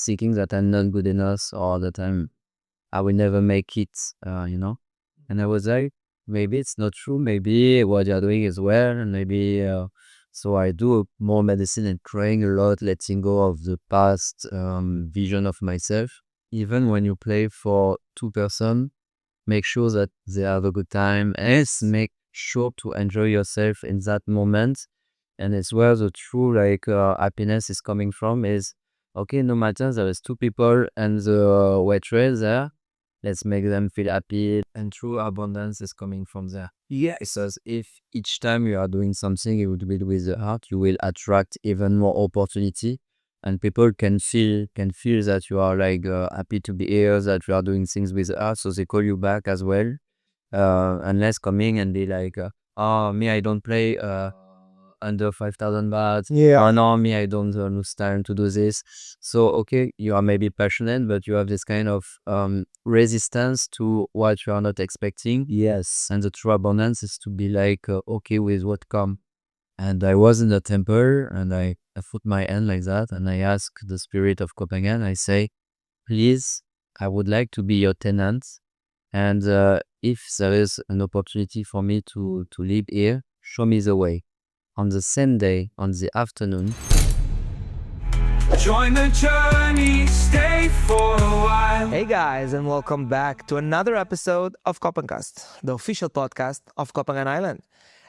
thinking that I'm not good enough or that I will never make it, And I was like, maybe it's not true. Maybe what you're doing is well, and maybe. So I do more medicine and praying a lot, letting go of the past vision of myself. Even when you play for 2 person, make sure that they have a good time, and make sure to enjoy yourself in that moment. And it's where the true happiness is coming from. Is okay, no matter there is 2 people and the waitress there, let's make them feel happy, and true abundance is coming from there. Yes. Because if each time you are doing something you would build with the heart, you will attract even more opportunity, and people can feel that you are happy to be here, that you are doing things with the heart, so they call you back as well. Unless coming and be like, oh, me, I don't play under 5,000 baht. Yeah. Oh, no, me, I don't lose time to do this. So, okay, you are maybe passionate, but you have this kind of resistance to what you are not expecting. Yes. And the true abundance is to be okay with what come. And I was in the temple, and I put my hand like that, and I ask the spirit of Copenhagen. I say, please, I would like to be your tenant. And if there is an opportunity for me to live here, show me the way. On the same day, on the afternoon, join the journey, stay for a while. Hey guys, and welcome back to another episode of KohPhanCast, the official podcast of Copenhagen Island.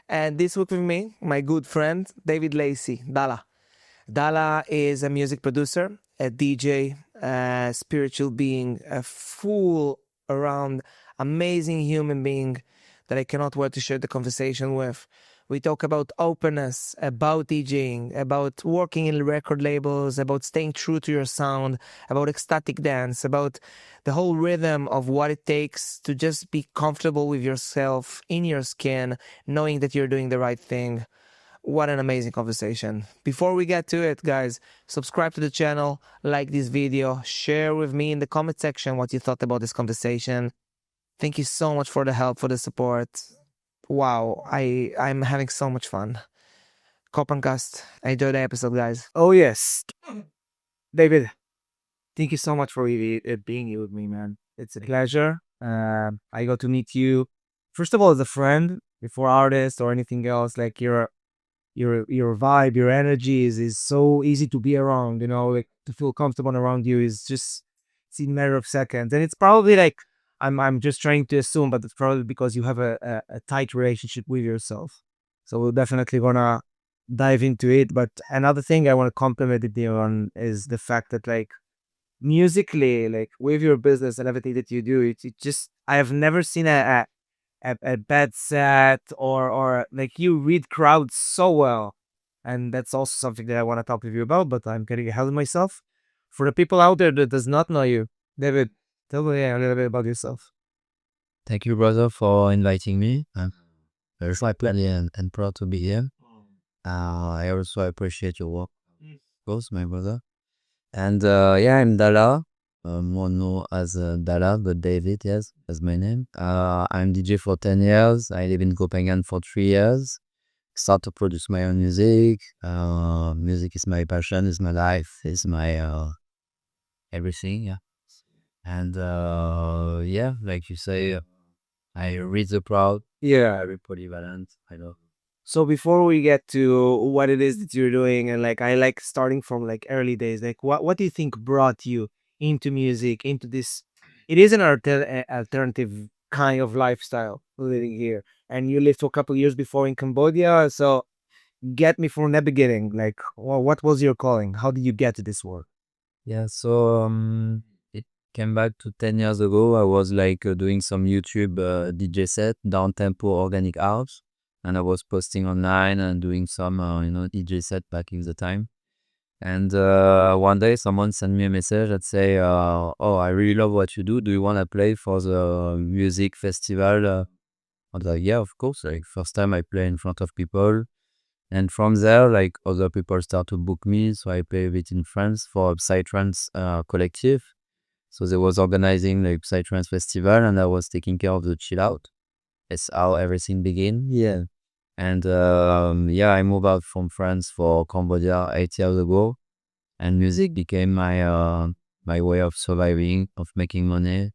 And this week with me, my good friend, David Lacey, Dalah. Dalah is a music producer, a DJ, a spiritual being, a full around amazing human being that I cannot wait to share the conversation with. We talk about openness, about DJing, about working in record labels, about staying true to your sound, about ecstatic dance, about the whole rhythm of what it takes to just be comfortable with yourself, in your skin, knowing that you're doing the right thing. What an amazing conversation. Before we get to it, guys, subscribe to the channel, like this video, share with me in the comment section what you thought about this conversation. Thank you so much for the help, for the support. Wow, I'm having so much fun. KohPhanCast, enjoy the episode, guys. Oh, yes. David, thank you so much for being here with me, man. It's a pleasure. I got to meet you, first of all, as a friend, before artist or anything else. Like your vibe, your energy is so easy to be around, like to feel comfortable around you is just, it's in a matter of seconds. And it's probably like, I'm just trying to assume, but it's probably because you have a tight relationship with yourself. So we're definitely gonna dive into it. But another thing I want to compliment you on is the fact that like musically, like with your business and everything that you do, it just, I have never seen a bad set, or like you read crowds so well. And that's also something that I want to talk with you about, but I'm getting ahead of myself. For the people out there that does not know you, David, tell me a little bit about yourself. thank you, brother, for inviting me. I'm very happy and proud to be here. I also appreciate your work, of course, my brother. And I'm Dalah, more known as Dalah, but David, yes, that's my name. I'm DJ for 10 years. I live in Copenhagen for 3 years. Start to produce my own music. Music is my passion, is my life, is my everything, yeah. And like you say, I read the crowd. Yeah. Very polyvalent, I know. So before we get to what it is that you're doing, and like I like starting from like early days, like what do you think brought you into music, into this? It is an alternative kind of lifestyle living here, and you lived for a couple of years before in Cambodia. So get me from the beginning, like what was your calling? How did you get to this work? Yeah, so it came back to 10 years ago. I was doing some YouTube DJ set, down tempo organic house, and I was posting online and doing some DJ set back in the time. And one day someone sent me a message that say, "Oh, I really love what you do. Do you want to play for the music festival?" I was like, "Yeah, of course." Like first time I play in front of people. And from there, like other people start to book me. So I play a bit in France for Psytrance Collective. So they was organizing like Psytrance Festival, and I was taking care of the chill out. That's how everything began. Yeah. And I moved out from France for Cambodia 8 years ago. And music became my my way of surviving, of making money.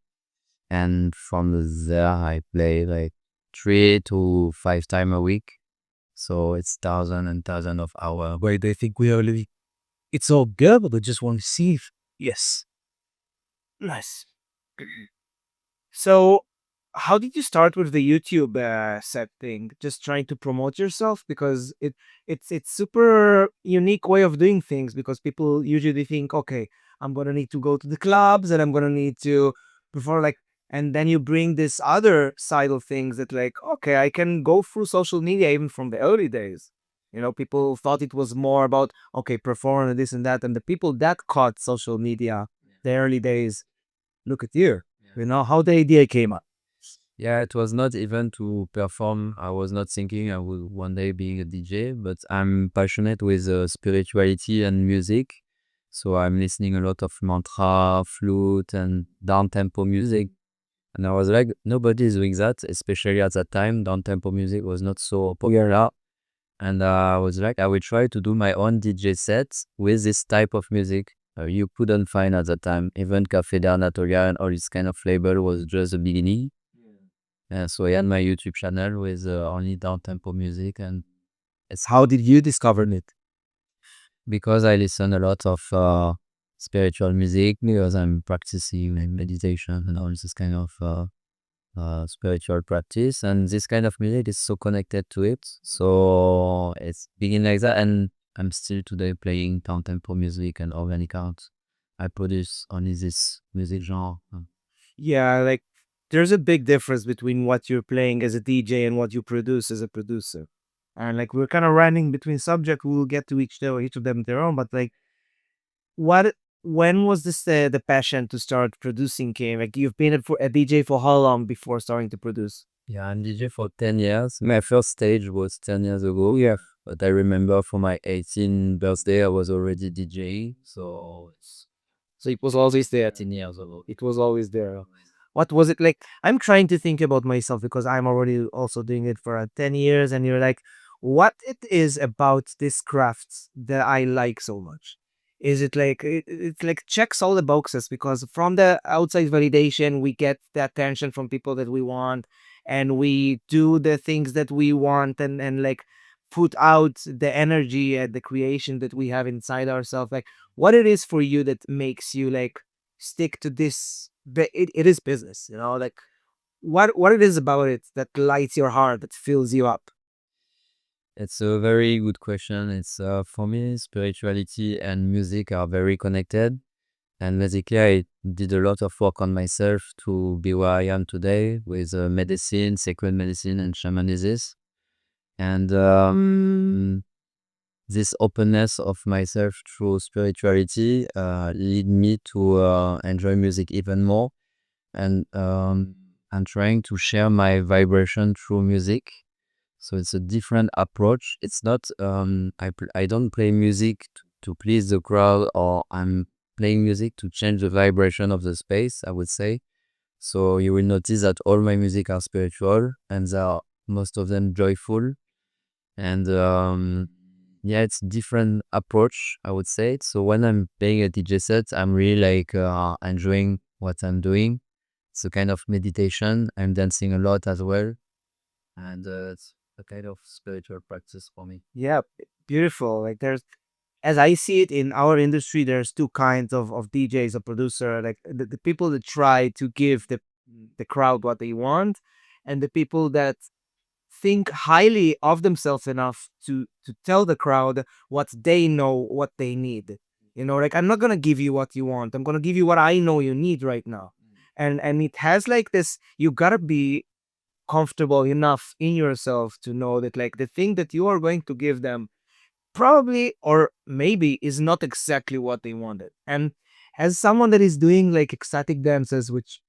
And from there, I play like 3 to 5 times a week. So it's thousand and thousand of hours. Where they think we are living. It's all good, but they just want to see if, yes. Nice. So, how did you start with the YouTube set thing? Just trying to promote yourself because it's super unique way of doing things because people usually think, okay, I'm gonna need to go to the clubs and I'm gonna need to perform like, and then you bring this other side of things that like, okay, I can go through social media even from the early days. You know, people thought it was more about okay, perform and this and that, and the people that caught social media the early days, look at you. You know how the idea came up. Yeah, it was not even to perform. I was not thinking I would one day being a DJ, but I'm passionate with spirituality and music. So I'm listening a lot of mantra, flute, and down-tempo music. And I was like, nobody is doing that, especially at that time. Down-tempo music was not so popular. And I was like, I will try to do my own DJ sets with this type of music. You couldn't find at that time. Even Cafe d'Anatolia and all this kind of flavor was just the beginning. So I had my YouTube channel with only down-tempo music, and it's How did you discover it? because I listen a lot of spiritual music because I'm practicing like, meditation and all this kind of spiritual practice, and this kind of music is so connected to it. So it's begin like that, and I'm still today playing down-tempo music and organic art. I produce only this music genre. Yeah, like there's a big difference between what you're playing as a DJ and what you produce as a producer. And like we're kind of running between subject, we'll get to each of them their own. But like, what? When was this the passion to start producing came? Like you've been a DJ for how long before starting to produce? Yeah, I'm DJ for 10 years. My first stage was 10 years ago. Yeah. But I remember for my 18th birthday, I was already DJing. So it's So it was always there. 13 years ago. It was always there. What was it like? I'm trying to think about myself because I'm already also doing it for 10 years, and you're like, what it is about this craft that I like so much? Is it like it's like checks all the boxes because from the outside validation we get the attention from people that we want, and we do the things that we want, and like put out the energy and the creation that we have inside ourselves. Like what it is for you that makes you like stick to this, but it is business, you know, like what it is about it that lights your heart, that fills you up. It's a very good question. It's for me, spirituality and music are very connected. And basically, I did a lot of work on myself to be where I am today with medicine, sacred medicine, and shamanism. And this openness of myself through spirituality lead me to enjoy music even more. And I'm trying to share my vibration through music. So it's a different approach. It's not I don't play music to please the crowd, or I'm playing music to change the vibration of the space, I would say. So you will notice that all my music are spiritual, and they are most of them joyful. And yeah, it's different approach, I would say. So when I'm playing a DJ set, I'm really like enjoying what I'm doing. It's a kind of meditation. I'm dancing a lot as well, and it's a kind of spiritual practice for me. Yeah, beautiful. Like there's, as I see it in our industry, there's two kinds of DJs or producer. Like the people that try to give the crowd what they want, and the people that think highly of themselves enough to tell the crowd what they know, what they need. You know, like I'm not gonna give you what you want. I'm gonna give you what I know you need right now. And it has like this, you gotta be comfortable enough in yourself to know that like the thing that you are going to give them probably or maybe is not exactly what they wanted. And as someone that is doing like ecstatic dances, which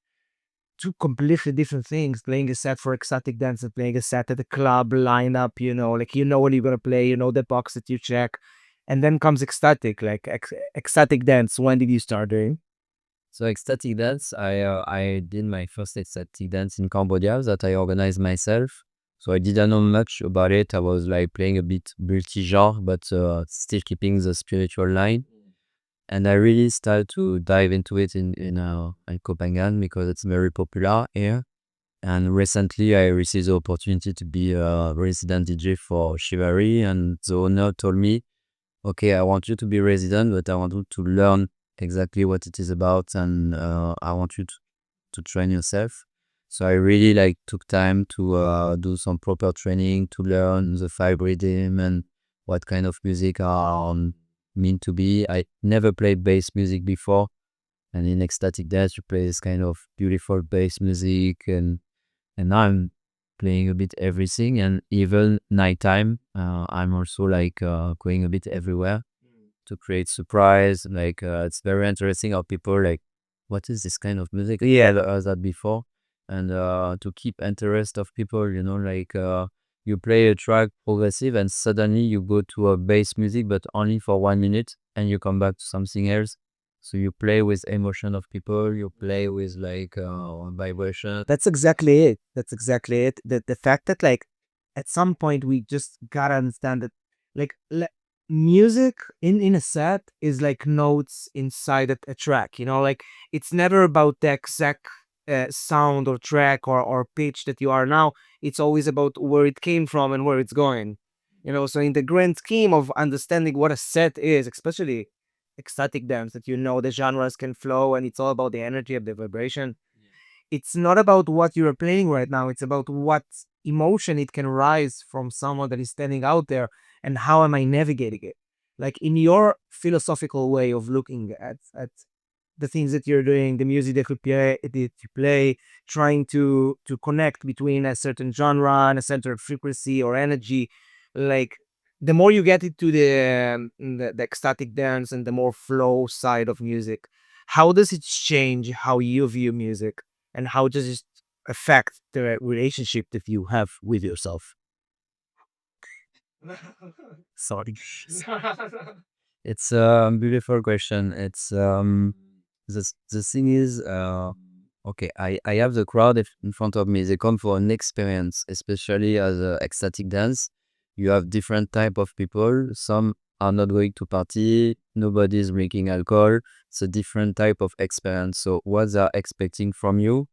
two completely different things, playing a set for ecstatic dance and playing a set at the club lineup, you know, like you know when you're gonna play, you know the box that you check, and then comes ecstatic, like ecstatic dance. When did you start doing? So ecstatic dance, I did my first ecstatic dance in Cambodia that I organized myself. So I didn't know much about it. I was like playing a bit multi-genre, but still keeping the spiritual line. And I really started to dive into it in Copenhagen because it's very popular here. And recently, I received the opportunity to be a resident DJ for Chivalry, and the owner told me, "Okay, I want you to be resident, but I want you to learn exactly what it is about, and I want you to train yourself." So I really like took time to do some proper training to learn the five rhythm and what kind of music are meant to be. I never played bass music before, and in Ecstatic Dance, you play this kind of beautiful bass music, and now I'm playing a bit everything, and even nighttime, I'm also like going a bit everywhere to create surprise. Like it's very interesting how people like, what is this kind of music? Yeah, I never heard that before, and to keep interest of people, like you play a track progressive, and suddenly you go to a bass music, but only for 1 minute, and you come back to something else. So you play with emotion of people, you play with like vibration. That's exactly it. That's exactly it. The fact that like at some point we just gotta understand that like music in a set is like notes inside a track. Like it's never about the exact sound or track or pitch that you are now. It's always about where it came from and where it's going. So in the grand scheme of understanding what a set is, especially ecstatic dance, that the genres can flow and it's all about the energy of the vibration. It's not about what you're playing right now. It's about what emotion it can rise from someone that is standing out there, and how am I navigating it? Like in your philosophical way of looking at the things that you're doing, the music that you play, trying to connect between a certain genre and a certain frequency or energy. Like the more you get into the ecstatic dance and the more flow side of music, how does it change how you view music? And how does it affect the relationship that you have with yourself? Sorry. It's a beautiful question. It's the thing is okay, I have the crowd in front of me. They come for an experience, especially as a ecstatic dance. You have different type of people. Some are not going to party. Nobody's drinking alcohol. It's a different type of experience. So what they're expecting from you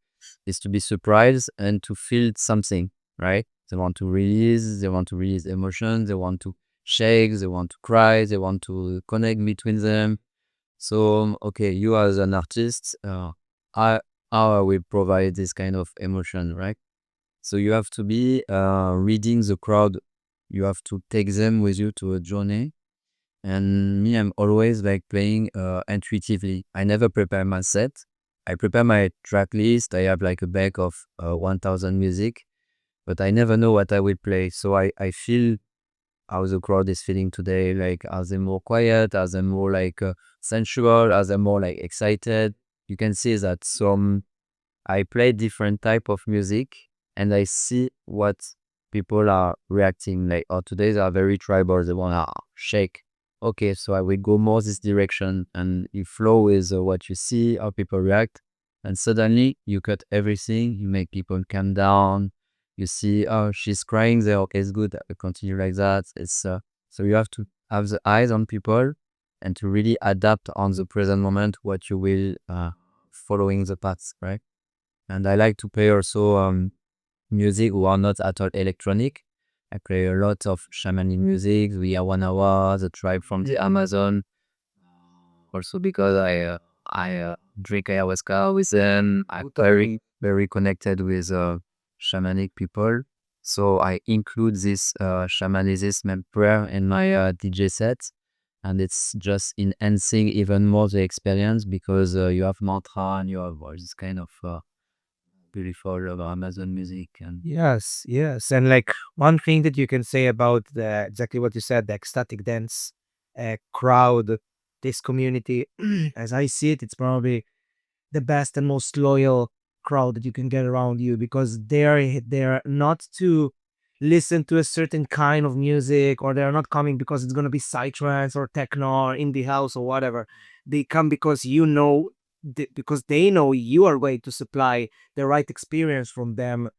is to be surprised and to feel something, right? They want to release emotions, they want to shake, they want to cry, they want to connect between them. So, okay, you as an artist, I, how I will provide this kind of emotion, right? So you have to be reading the crowd. You have to take them with you to a journey. And me, I'm always like playing intuitively. I never prepare my set. I prepare my track list. I have like a bag of 1,000 music, but I never know what I will play. So I feel how the crowd is feeling today. Like, are they more quiet? Are they more like sensual? Are they more like excited? You can see that I play different type of music, and I see what people are reacting. Like, oh, today they are very tribal. They want to shake. Okay, so I will go more this direction, and you flow with what you see, how people react, and suddenly you cut everything. You make people calm down. You see, oh, she's crying there. Okay, it's good. I will continue like that. It's so you have to have the eyes on people and to really adapt on the present moment what you will following the paths, right? And I like to play also music who are not at all electronic. I play a lot of shamanic music, the Awanawa, the tribe from the Amazon. Also because I drink ayahuasca with them. I'm very connected with shamanic people. So I include this shamanism and prayer in my DJ set. And it's just enhancing even more the experience because you have mantra and you have all this kind of beautiful Amazon music. And Yes, yes. And like one thing that you can say about exactly what you said, the ecstatic dance crowd, this community, as I see it, it's probably the best and most loyal crowd that you can get around you, because they're not to listen to a certain kind of music, or they're not coming because it's going to be psytrance or techno or indie house or whatever. They come because because they know you are going to supply the right experience from them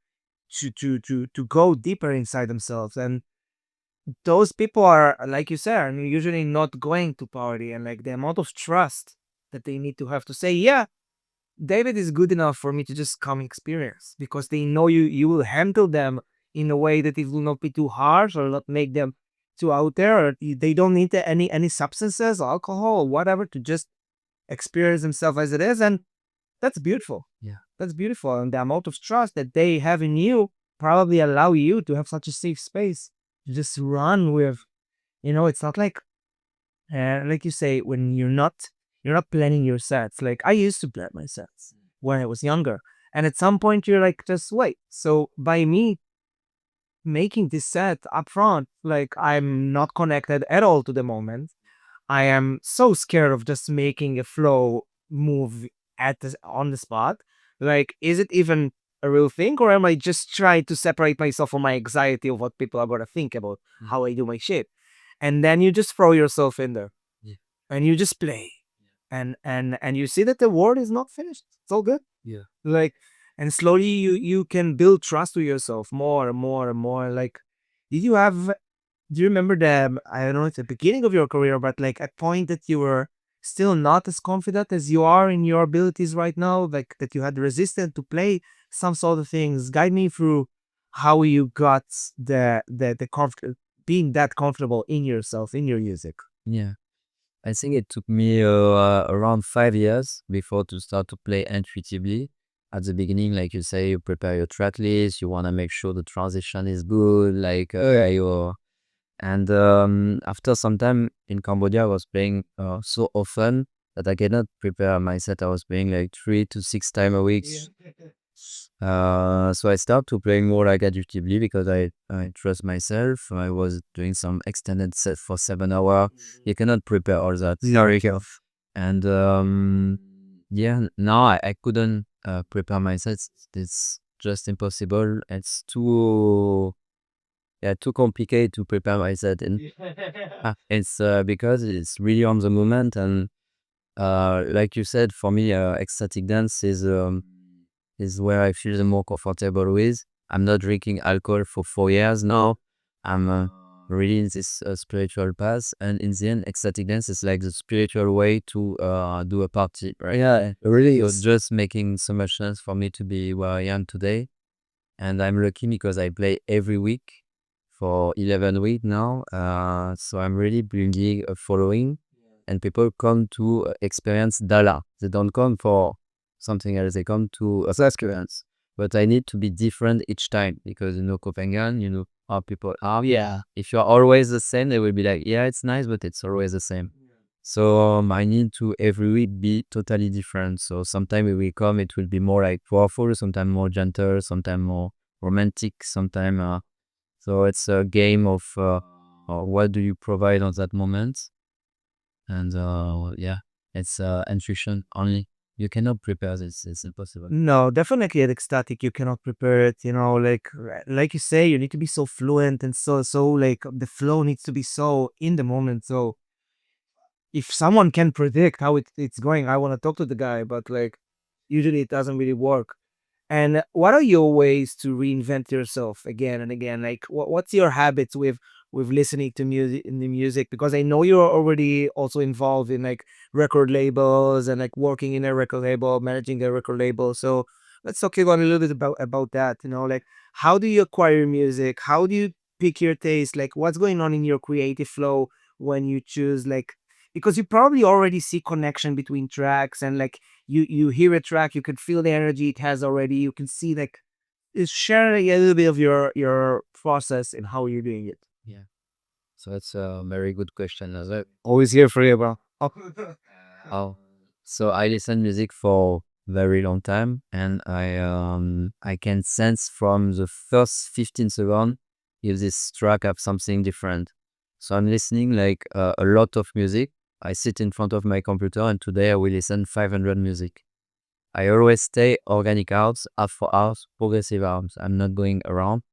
to go deeper inside themselves. And those people are, like you said, are usually not going to party, and like the amount of trust that they need to have to say, yeah, David is good enough for me to just come experience, because they know you will handle them in a way that it will not be too harsh or not make them too out there, or they don't need any substances, alcohol, or whatever, to just experience themselves as it is. And that's beautiful. Yeah. That's beautiful. And the amount of trust that they have in you probably allow you to have such a safe space to just run with. It's not like you say, when you're not planning your sets. Like I used to plan my sets when I was younger. And at some point you're like, just wait. So by me making this set up front, like I'm not connected at all to the moment. I am so scared of just making a flow move on the spot. Like, is it even a real thing, or am I just trying to separate myself from my anxiety of what people are gonna think about how I do my shit? And then you just throw yourself in there, Yeah. and you just play, and you see that the world is not finished. It's all good. Yeah. Like, and slowly you can build trust with yourself more and more and more. Like, did you have do you remember I don't know, it's the beginning of your career, but like a point that you were still not as confident as you are in your abilities right now, like that you had resistant to play some sort of things? Guide me through how you got the comfort, being that comfortable in yourself, in your music. Yeah. I think it took me around 5 years before to start to play intuitively. At the beginning, like you say, you prepare your track list, you want to make sure the transition is good, like and after some time in Cambodia, I was playing so often that I cannot prepare my set. I was playing like 3 to 6 times a week. So I started to playing more like intuitively because I trust myself. I was doing some extended set for 7 hours. You cannot prepare all that. Very careful. And yeah, now I couldn't prepare my sets. It's just impossible. It's too complicated to prepare my set. And it's because it's really on the moment. And like you said, for me, ecstatic dance is where I feel the more comfortable with. I'm not drinking alcohol for 4 years now. I'm really in this spiritual path, and in the end, ecstatic dance is like the spiritual way to do a party, right? Yeah, it really So is. just making so much sense for me to be where I am today, and I'm lucky because I play every week for 11 weeks now. So I'm really building a following, and people come to experience Dalah. They don't come for something else. They come to experience. But I need to be different each time because Copenhagen, how people are. Yeah. If you're always the same, they will be like, yeah, it's nice, but it's always the same. So I need to every week be totally different. So sometimes it will come, it will be more like powerful, sometimes more gentle, sometimes more romantic, sometimes. So it's a game of what do you provide on that moment, and yeah, it's intuition only. You cannot prepare this; it's impossible. No, definitely at ecstatic you cannot prepare it. Like you say, you need to be so fluent, and so like the flow needs to be so in the moment. So if someone can predict how it's going, I want to talk to the guy, but like usually it doesn't really work. And what are your ways to reinvent yourself again and again? Like, what's your habits with listening to music in the music? Because I know you're already also involved in like record labels and like working in a record label, managing a record label. So let's talk about a little bit about that. Like how do you acquire music? How do you pick your taste? Like, what's going on in your creative flow when you choose like, because you probably already see connection between tracks, and like you hear a track, you can feel the energy it has already. You can see like it's sharing a little bit of your process and how you're doing it. Yeah. So that's a very good question as well. Always here for you, bro. Oh, so I listen music for very long time, and I can sense from the first 15 seconds if this track have something different. So I'm listening like a lot of music. I sit in front of my computer, and today I will listen 500 music. I always stay organic house, Afro house, progressive house. I'm not going around.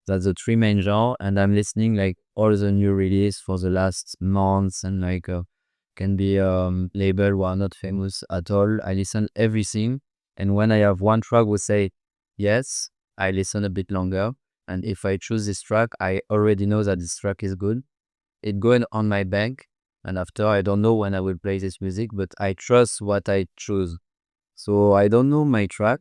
That's the three main genre, and I'm listening like all the new release for the last months, and like can be label who are not famous at all. I listen everything, and when I have one track, we say yes, I listen a bit longer. And if I choose this track, I already know that this track is good. It going on my bank, and after I don't know when I will play this music, but I trust what I choose. So I don't know my track,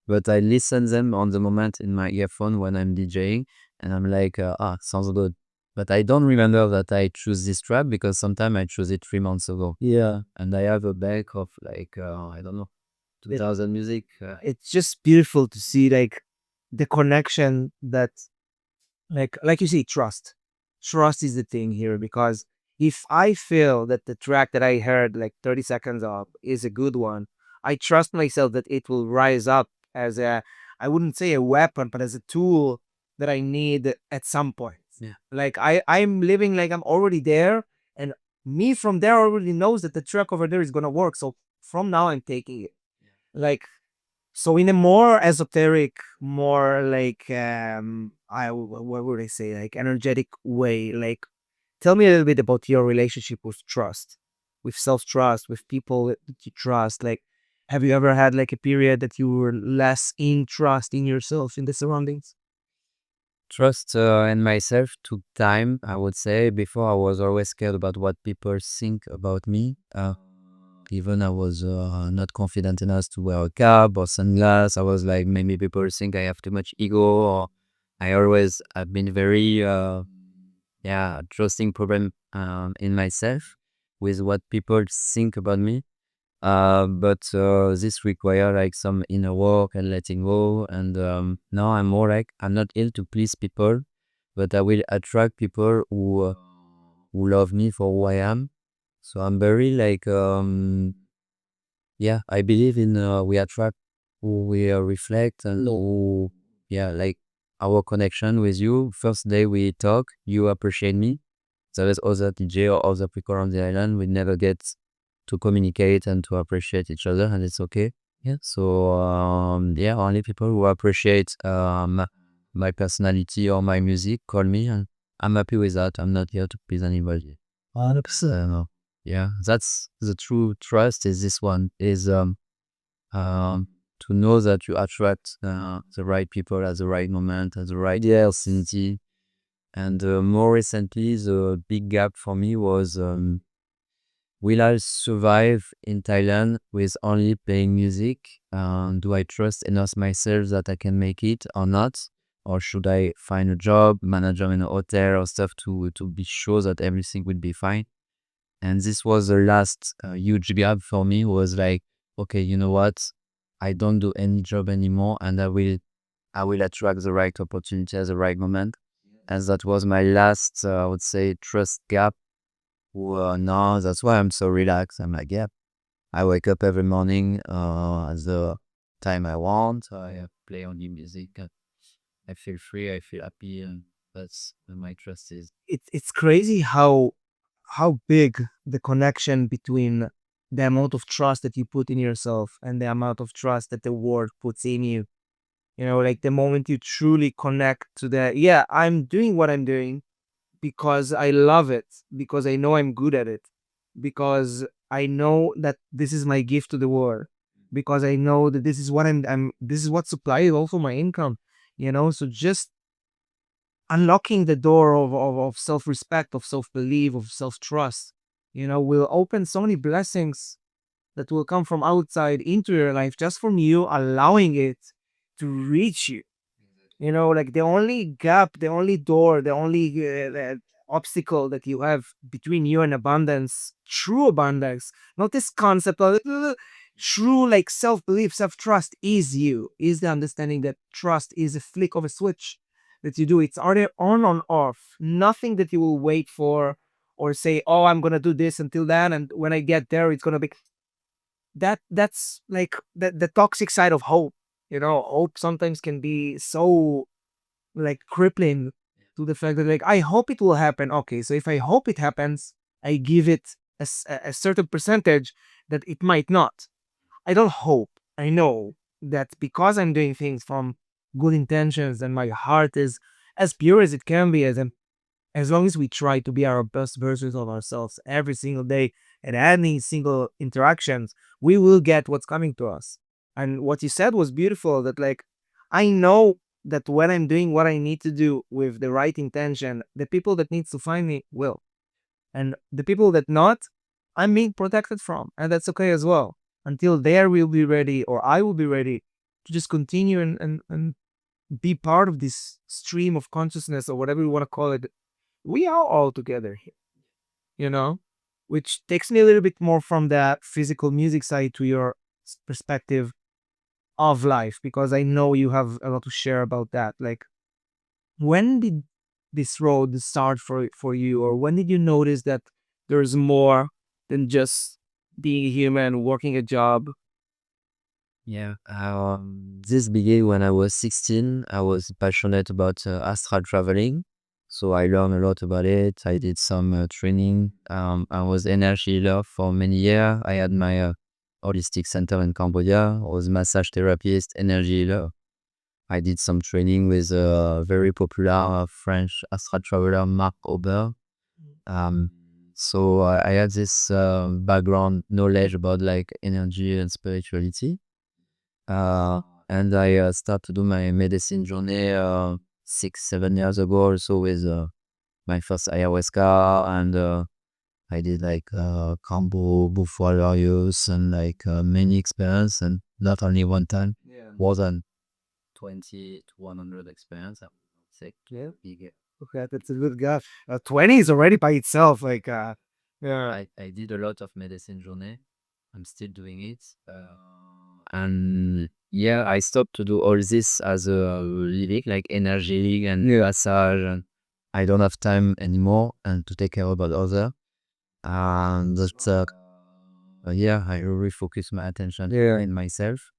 but I listen them on the moment in my earphone when I'm DJing, and I'm like, sounds good. But I don't remember that I choose this track because sometimes I chose it 3 months ago. Yeah. And I have a bank of like, I don't know, 2000 music. It's just beautiful to see like the connection that like you say, trust is the thing here, because if I feel that the track that I heard like 30 seconds of is a good one, I trust myself that it will rise up as a, I wouldn't say a weapon, but as a tool that I need at some point. Yeah. Like I'm living like I'm already there, and me from there already knows that the track over there is gonna work. So from now I'm taking it. Like, so in a more esoteric, more like what would I say, like energetic way, like tell me a little bit about your relationship with trust, with self-trust, with people that you trust. Like, have you ever had like a period that you were less in trust in yourself, in the surroundings? Trust in myself took time, I would say. Before, I was always scared about what people think about me. Even I was not confident enough to wear a cap or sunglasses. I was like, maybe people think I have too much ego, or I've been very, trusting problem in myself with what people think about me. But this require like some inner work and letting go. And now I'm more like I'm not ill to please people, but I will attract people who love me for who I am. So I'm very like I believe in we attract who we reflect and who like our connection with you. First day we talk, you appreciate me. There is other DJ or other people on the island. We never get to communicate and to appreciate each other, and it's okay. Yeah. So only people who appreciate my personality or my music call me, and I'm happy with that. I'm not here to please anybody. 100%. Yeah, that's the true trust. Is this one is to know that you attract the right people at the right moment at the right vicinity. And more recently, the big gap for me was will I survive in Thailand with only playing music? Do I trust enough myself that I can make it or not? Or should I find a job, manager in a hotel or stuff to be sure that everything will be fine? And this was the last huge gap for me, was like, okay, you know what? I don't do any job anymore, and I will attract the right opportunity at the right moment. And that was my last, I would say, trust gap. Well, no, that's why I'm so relaxed. I'm like, yeah, I wake up every morning at the time I want. I play only music. I feel free. I feel happy. And that's where my trust is. It's crazy how big the connection between the amount of trust that you put in yourself and the amount of trust that the world puts in you. You know, like the moment you truly connect to the, yeah, I'm doing what I'm doing because I love it, because I know I'm good at it, because I know that this is my gift to the world, because I know that this is what this is what supplies also my income, you know? So just unlocking the door of self-respect, of self-belief, of self-trust, you know, will open so many blessings that will come from outside into your life just from you allowing it to reach you. You know, like the only gap, the only door, the only obstacle that you have between you and abundance, true abundance, not this concept of true like self-belief, self-trust is you, is the understanding that trust is a flick of a switch that you do. It's either on off, nothing that you will wait for or say, oh, I'm gonna do this until then, and when I get there, it's gonna be that's like the toxic side of hope. You know, hope sometimes can be so like crippling to the fact that like I hope it will happen. Okay, so if I hope it happens, I give it a certain percentage that it might not. I don't hope. I know that because I'm doing things from good intentions and my heart is as pure as it can be, as long as we try to be our best versions of ourselves every single day and any single interactions, we will get what's coming to us. And what you said was beautiful, that like I know that when I'm doing what I need to do with the right intention, the people that needs to find me will. And the people that not, I'm being protected from. And that's okay as well. Until there will be ready or I will be ready to just continue and be part of this stream of consciousness or whatever you want to call it. We are all together here, you know? Which takes me a little bit more from the physical music side to your perspective of life, because I know you have a lot to share about that. Like, when did this road start for you, or when did you notice that there's more than just being a human, working a job? Yeah. This began when I was 16. I was passionate about astral traveling. So I learned a lot about it. I did some training. I was energy healer for many years. I had my holistic center in Cambodia. I was massage therapist, energy healer. I did some training with a very popular French astral traveler, Mark Ober. Um, so I had this background knowledge about like energy and spirituality. And I started to do my medicine journey 6, 7 years ago or so with my first ayahuasca, and I did like combo buffalo use and like many experience, and not only one time, Yeah. more than 20 to 100 experience. I would say. Yeah. Big. Okay, that's a good guess. 20 is already by itself. Like, yeah. I did a lot of medicine journey. I'm still doing it. And yeah, I stopped to do all this as a living, like energy and massage. And I don't have time anymore and to take care about other. And that's, yeah, I refocus my attention in myself.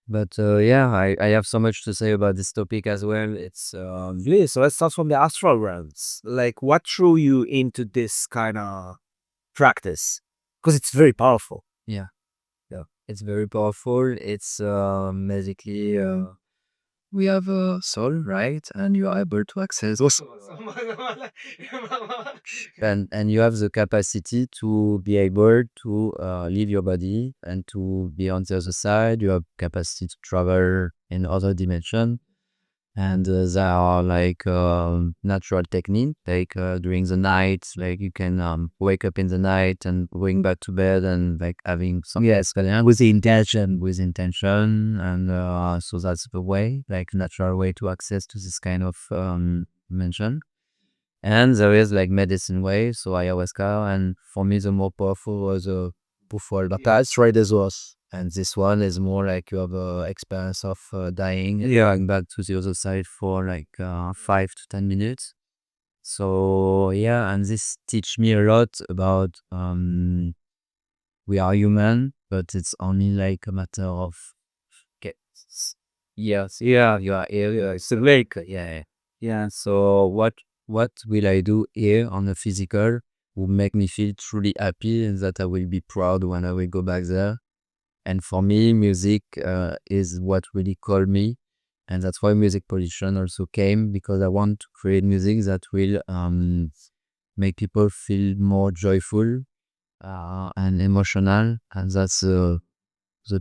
But yeah, I have so much to say about this topic as well. It's Yeah, so let's start from the astral realms. Like, what drew you into this kind of practice? Because it's very powerful. yeah, yeah, it's very powerful. It's basically we have a soul, right? And you are able to access also. And you have the capacity to be able to leave your body and to be on the other side. You have capacity to travel in other dimension. And there are like natural technique, like during the night, like you can wake up in the night and going back to bed and like having some experience with intention, and so that's the way, like natural way to access to this kind of dimension. And there is like medicine way, so ayahuasca, and for me the more powerful was a before that's right as was. And this one is more like you have a experience of dying and going back to the other side for like 5 to 10 minutes. So yeah, and this teach me a lot about we are human, but it's only like a matter of get yes, yeah, you are here, it's like yeah, yeah. So what will I do here on the physical will make me feel truly happy, and that I will be proud when I will go back there. And for me, music is what really called me. And that's why music production also came, because I want to create music that will make people feel more joyful and emotional. And that's the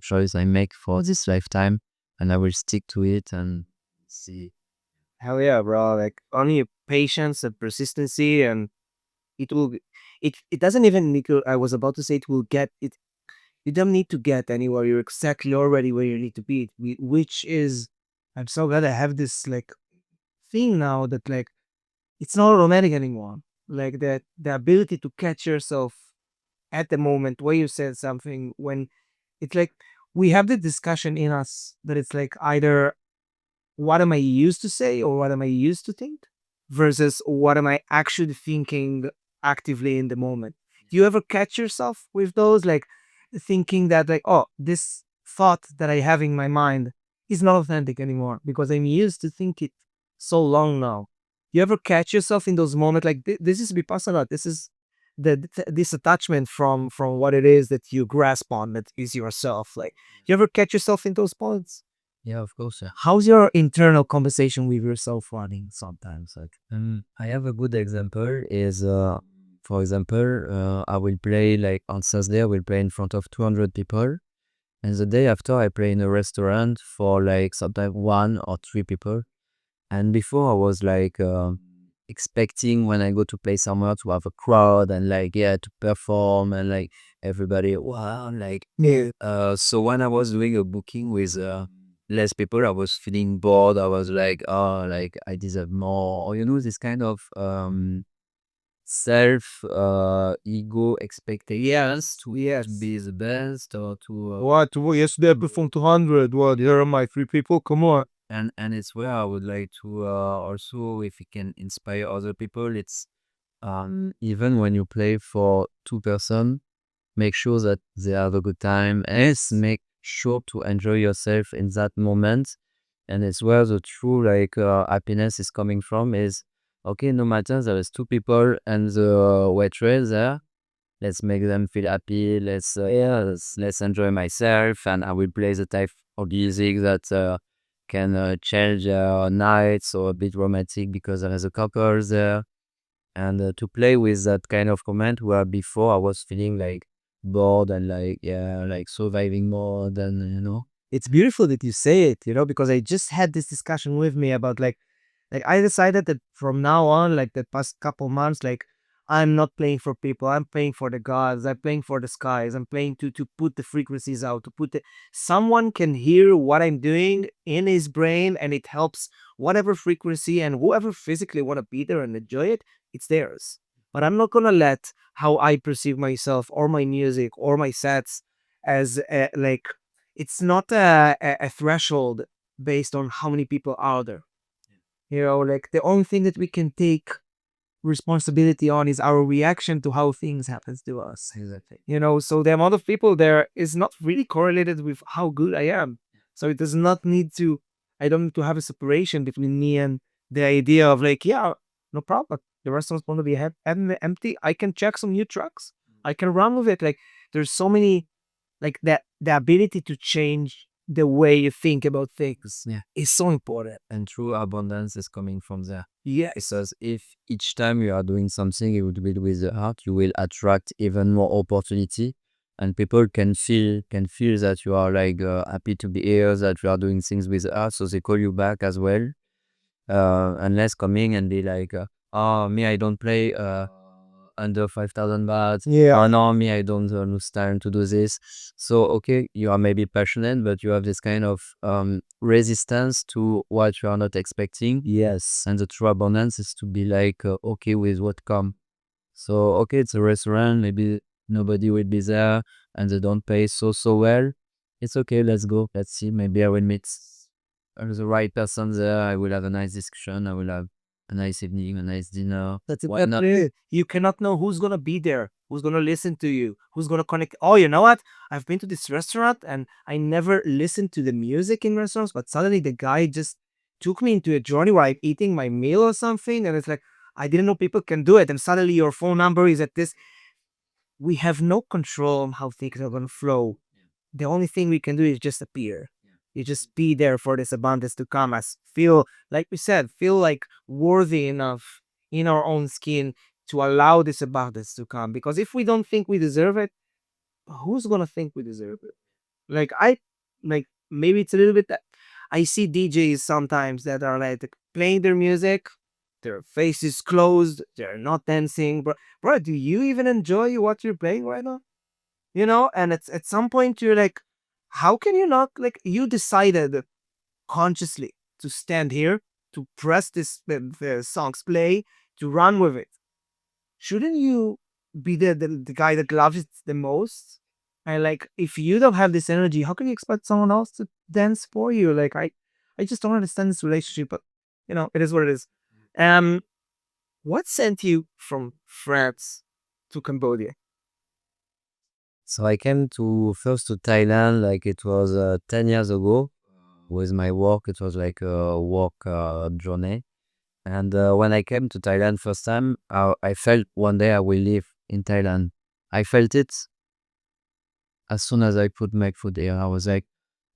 choice I make for this lifetime. And I will stick to it and see. Hell yeah, bro. Like, only patience and persistency, and it will, it doesn't even need to, I was about to say it will get, it, you don't need to get anywhere. You're exactly already where you need to be. Which is, I'm so glad I have this, like, thing now that, like, it's not romantic anymore. Like, that the ability to catch yourself at the moment where you said something, when it's like we have the discussion in us that it's like either what am I used to say or what am I used to think versus what am I actually thinking actively in the moment. Do you ever catch yourself with those, like, thinking that, like, oh, this thought that I have in my mind is not authentic anymore because I'm used to think it so long now? You ever catch yourself in those moments, like, this is vipassana, this is this attachment from what it is that you grasp on that is yourself? Like, you ever catch yourself in those points? Yeah, of course. How's your internal conversation with yourself running sometimes? Like, I have a good example is, for example, I will play like on Thursday, I will play in front of 200 people. And the day after, I play in a restaurant for like sometimes 1 or 3 people. And before I was like expecting when I go to play somewhere to have a crowd and like to perform and like everybody wow like Yeah. so when I was doing a booking with less people, I was feeling bored. I was like, oh, like I deserve more, or this kind of self ego expectations to Yes. be the best or to What? Yesterday I performed 200. What? Here are my 3 people. Come on. and it's where I would like to also if it can inspire other people. It's even when you play for 2 person, make sure that they have a good time and make sure to enjoy yourself in that moment. And it's where the true like happiness is coming from is okay, no matter there is 2 people and the waitress there, let's make them feel happy. Let's enjoy myself, and I will play the type of music that can change nights or a bit romantic because there is a couple there. And to play with that kind of comment where before I was feeling like bored and like like surviving more than It's beautiful that you say it, because I just had this discussion with me about like I decided that from now on, like the past couple months, like I'm not playing for people. I'm playing for the gods. I'm playing for the skies. I'm playing to put the frequencies out, to put the someone can hear what I'm doing in his brain and it helps whatever frequency and whoever physically want to be there and enjoy it, it's theirs. But I'm not gonna let how I perceive myself or my music or my sets as like it's not a threshold based on how many people are there. Like the only thing that we can take responsibility on is our reaction to how things happens to us. exactly. So the amount of people there is not really correlated with how good I am. So it does not need to, I don't need to have a separation between me and the idea of like, yeah, no problem. The restaurant's going to be empty. I can check some new trucks. I can run with it. Like there's so many, like that, the ability to change the way you think about things Yeah. is so important. And true abundance is coming from there. Yes. Because if each time you are doing something you would build with the heart, you will attract even more opportunity, and people can feel that you are like happy to be here, that you are doing things with the heart, so they call you back as well. Unless coming and be like, oh, me, I don't play under 5,000 baht. Yeah. Oh, no, me, I don't lose time to do this. So, okay, you are maybe passionate, but you have this kind of resistance to what you are not expecting. Yes. And the true abundance is to be like, okay with what come. So, okay, it's a restaurant, maybe nobody will be there and they don't pay so well. It's okay, let's go. Let's see. Maybe I will meet the right person there. I will have a nice discussion. I will have a nice evening, a nice dinner. That's Why not? exactly it. You cannot know who's gonna be there, who's gonna listen to you, who's gonna connect. Oh, you know what? I've been to this restaurant and I never listened to the music in restaurants, but suddenly the guy just took me into a journey where I'm eating my meal or something, and it's like I didn't know people can do it, and suddenly your phone number is at this. We have no control on how things are gonna flow. The only thing we can do is just appear. You just be there for this abundance to come. As feel like we said, feel like worthy enough in our own skin to allow this abundance to come. Because if we don't think we deserve it, who's gonna think we deserve it? Like like maybe it's a little bit that I see DJs sometimes that are like playing their music, their face is closed, they're not dancing. Bro, do you even enjoy what you're playing right now? And it's at some point you're like, how can you not, like, you decided consciously to stand here, to press the songs play, to run with it. Shouldn't you be the guy that loves it the most? And like, if you don't have this energy, how can you expect someone else to dance for you? Like, I just don't understand this relationship, but it is what it is. um what sent you from France to Cambodia? So I came to first to Thailand like it was 10 years ago with my work. It was like a work journey. And when I came to Thailand first time, I felt one day I will live in Thailand. I felt it as soon as I put my foot there. I was like,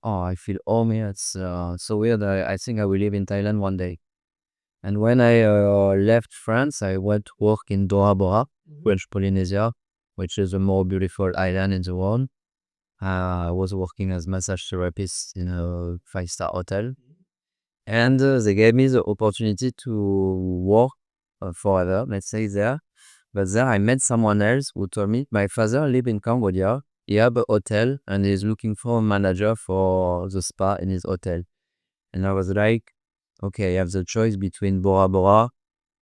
oh, I feel home here. It's so weird. I think I will live in Thailand one day. And when I left France, I went to work in Doha, French Polynesia, which is a more beautiful island in the world. I was working as massage therapist in a 5-star hotel, and they gave me the opportunity to work forever, let's say there. But there I met someone else who told me my father live in Cambodia. He have a hotel and he's looking for a manager for the spa in his hotel. And I was like, okay, I have the choice between Bora Bora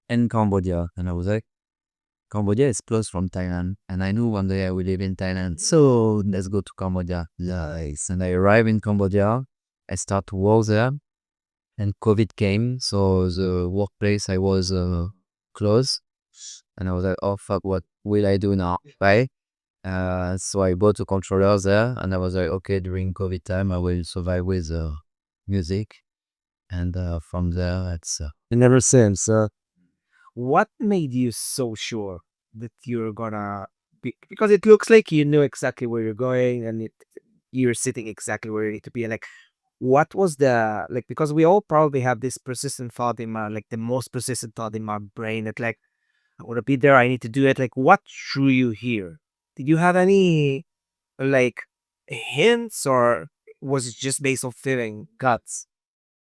and Cambodia. And I was like, Cambodia is close from Thailand. And I knew one day I will live in Thailand. So let's go to Cambodia. Nice. And I arrived in Cambodia. I start to work there. And COVID came. So the workplace I was closed. And I was like, oh fuck, what will I do now? Right? So I bought a controller there. And I was like, okay, during COVID time, I will survive with music. And from there, it's And ever since, what made you so sure that you're gonna be? Because it looks like you knew exactly where you're going, and you're sitting exactly where you need to be. And like, what was the like? Because we all probably have this persistent thought in my like the most persistent thought in my brain that like I want to be there. I need to do it. Like, what drew you here? Did you have any like hints, or was it just based on feeling, guts?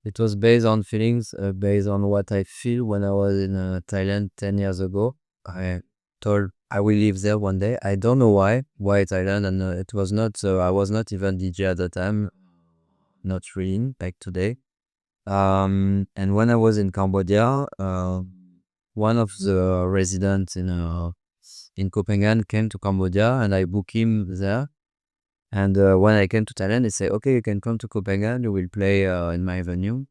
it was based on feelings, based on what I feel when I was in Thailand 10 years ago. I told I will live there one day. I don't know why Thailand, and it was not. I was not even DJ at the time, not really like today. And when I was in Cambodia, one of the residents in Copenhagen came to Cambodia, and I booked him there. And when I came to Thailand, they say, okay, you can come to Copenhagen, you will play in my venue.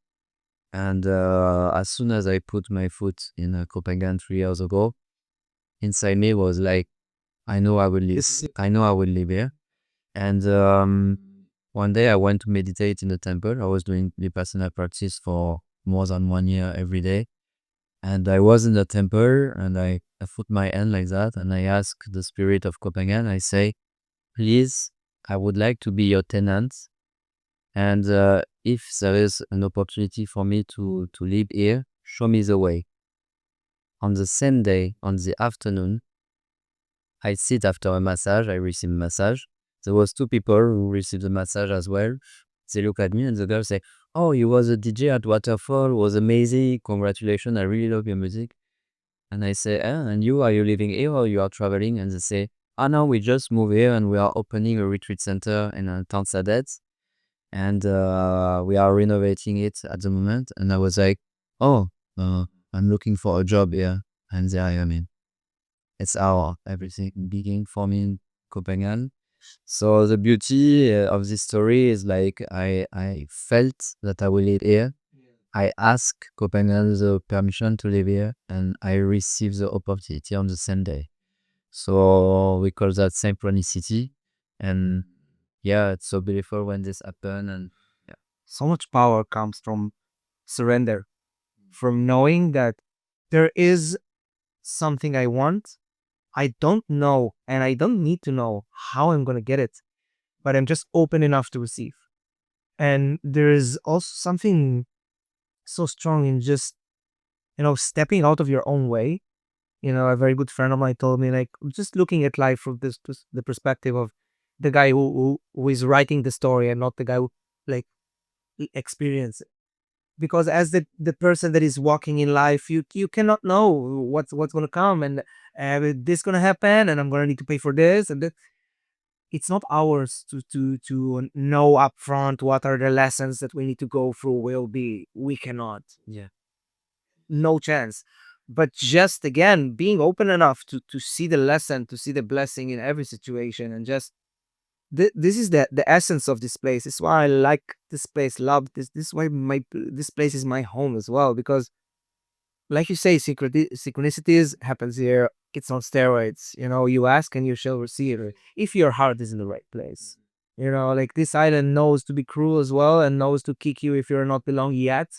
And as soon as I put my foot in Copenhagen 3 years ago, inside me was like, I know I will live. I know I will live here. And one day I went to meditate in the temple. I was doing Vipassana practice for more than 1 year every day. And I was in the temple and I put my hand like that and I asked the spirit of Copenhagen, I say, please, I would like to be your tenant. And if there is an opportunity for me to live here, show me the way. On the same day, on the afternoon, I sit after a massage. I receive a massage. There was 2 people who received the massage as well. They look at me and the girl say, oh, you was a DJ at Waterfall. It was amazing. Congratulations. I really love your music. And I say, and you, are you living here or you are traveling? And they say, no, we just moved here and we are opening a retreat center in Tansadet. And we are renovating it at the moment. And I was like, oh, I'm looking for a job here. And there I am in. It's how everything began for me in Copenhagen. So the beauty of this story is like I felt that I will live here. I asked Copenhagen the permission to live here and I received the opportunity on the same day. So we call that synchronicity. And yeah, it's so beautiful when this happened. And yeah. So much power comes from surrender, from knowing that there is something I want. I don't know, and I don't need to know how I'm going to get it, but I'm just open enough to receive. And there is also something so strong in just, stepping out of your own way. A very good friend of mine told me, like, just looking at life from the perspective of the guy who is writing the story and not the guy who, like, experience it. Because as the person that is walking in life, you cannot know what's going to come, and this going to happen, and I'm going to need to pay for this, and that. It's not ours to know upfront what are the lessons that we need to go through will be. We cannot. Yeah. No chance. But just again, being open enough to see the lesson, to see the blessing in every situation, and just this is the essence of this place. It's why I like this place, love this. This is why this place is my home as well. Because, like you say, synchronicities happens here. It's on steroids. You ask and you shall receive. If your heart is in the right place, like this island knows to be cruel as well and knows to kick you if you're not belong yet.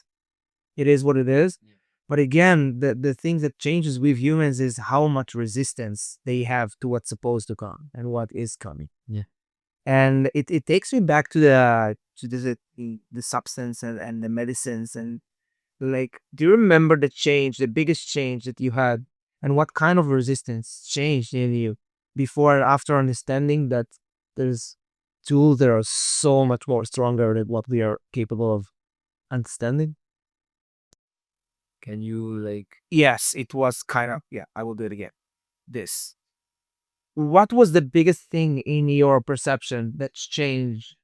It is what it is. Yeah. But again, the thing that changes with humans is how much resistance they have to what's supposed to come and what is coming. Yeah. And it takes me back to the substance and the medicines. And like, do you remember the biggest change that you had, and what kind of resistance changed in you before and after understanding that there's tools that are so much more stronger than what we are capable of understanding. Can you like Yes, it was kind of, yeah, I will do it again. This. What was the biggest thing in your perception that's changed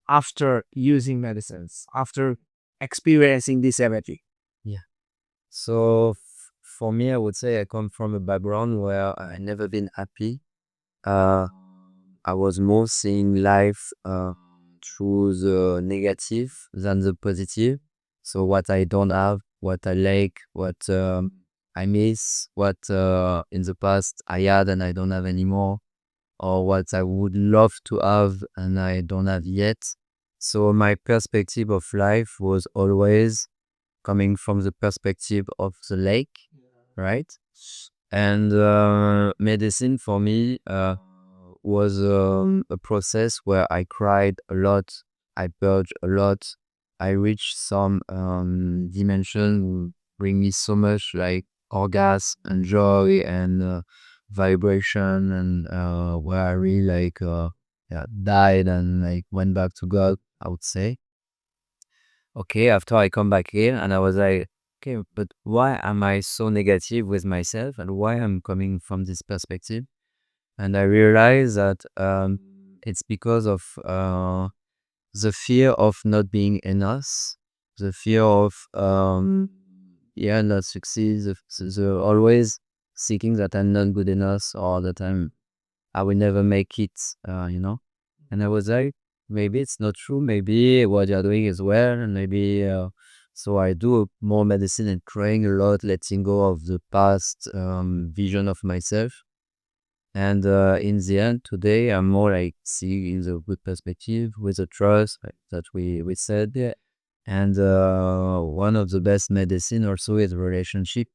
after using medicines, after experiencing this energy? yeah. So for me, I would say I come from a background where I never been happy. Uh, I was more seeing life through the negative than the positive. So what I don't have, what I like, what I miss, what in the past I had and I don't have anymore, or what I would love to have and I don't have yet. So my perspective of life was always coming from the perspective of the lake, right? And medicine for me was a process where I cried a lot, I purged a lot, I reached some dimension who bring me so much like orgasm and joy and vibration and where I really like yeah, died and like went back to God, I would say. Okay, after I come back here and I was like, okay, but why am I so negative with myself and why I'm coming from this perspective? And I realized that it's because of the fear of not being enough, the fear of yeah, not succeed, the always seeking that I'm not good enough or that I will never make it, you know. And I was like, maybe it's not true. Maybe what you're doing is well, and maybe so I do more medicine and crying a lot, letting go of the past vision of myself. And in the end, today I'm more like seeing the good perspective with the trust like, that we said. Yeah. And one of the best medicine also is relationship,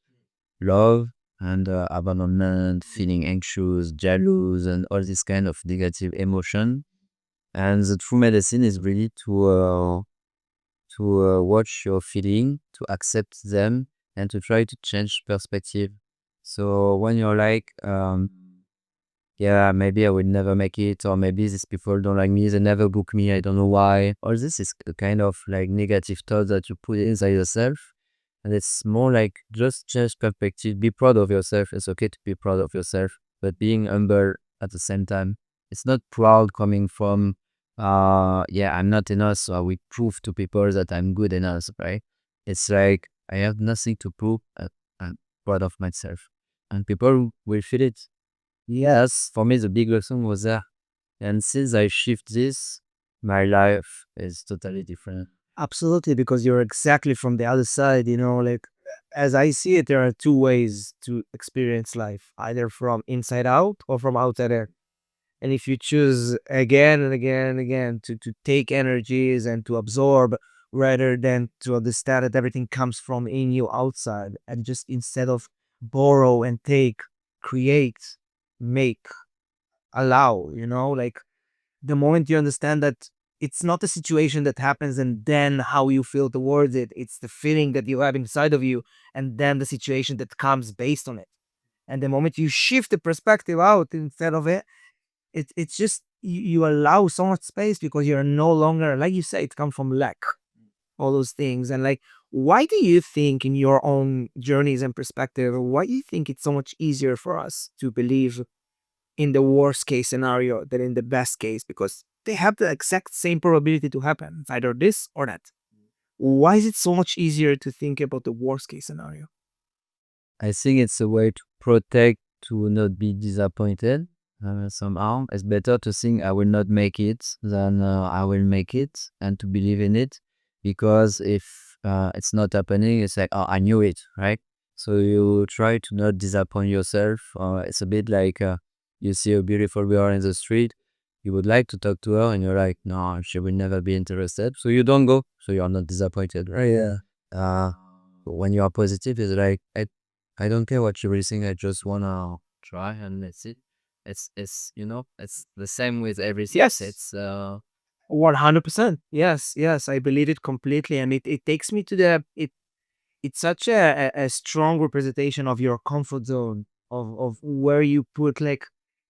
love, and abandonment, feeling anxious, jealous, and all this kind of negative emotion. And the true medicine is really to watch your feeling, to accept them, and to try to change perspective. So when you're like, yeah, maybe I will never make it, or maybe these people don't like me, they never book me, I don't know why. All this is a kind of like negative thought that you put inside yourself. And it's more like just change perspective, be proud of yourself. It's okay to be proud of yourself, but being humble at the same time. It's not proud coming from, yeah, I'm not enough, so I will prove to people that I'm good enough, right? It's like I have nothing to prove, I'm proud of myself. And people will feel it. Yes, for me, the big lesson was there. And since I shift this, my life is totally different. Absolutely, because you're exactly from the other side, like as I see it, there are two ways to experience life, either from inside out or from outside in. And if you choose again and again and again to take energies and to absorb rather than to understand that everything comes from in you outside, and just instead of borrow and take, create, make, allow, like the moment you understand that it's not a situation that happens and then how you feel towards it, it's the feeling that you have inside of you and then the situation that comes based on it. And the moment you shift the perspective out instead of it, it's just you allow so much space because you're no longer, like you say, it comes from lack, all those things. And like, why do you think in your own journeys and perspective, why do you think it's so much easier for us to believe in the worst case scenario than in the best case? Because they have the exact same probability to happen. It's either this or that. Why is it so much easier to think about the worst case scenario? I think it's a way to protect, to not be disappointed somehow. It's better to think I will not make it than I will make it and to believe in it. Because if it's not happening, it's like, oh, I knew it, right? So you try to not disappoint yourself. It's a bit like you see a beautiful girl in the street. You would like to talk to her and you're like, no, she will never be interested. So you don't go. So you're not disappointed, right? Yeah. Uh, when you are positive, it's like, I don't care what you really think. I just wanna try and that's it. It's it's the same with everything. Yes. It's 100%. Yes, yes, I believe it completely. And it takes me to it's such a strong representation of your comfort zone, of where you put like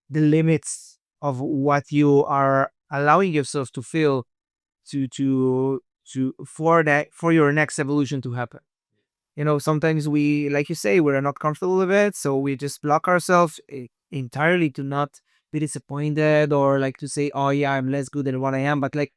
the limits of what you are allowing yourself to feel for your next evolution to happen. Sometimes we, like you say, we're not comfortable with it, so we just block ourselves entirely to not be disappointed, or like to say, oh yeah, I'm less good than what I am. But like,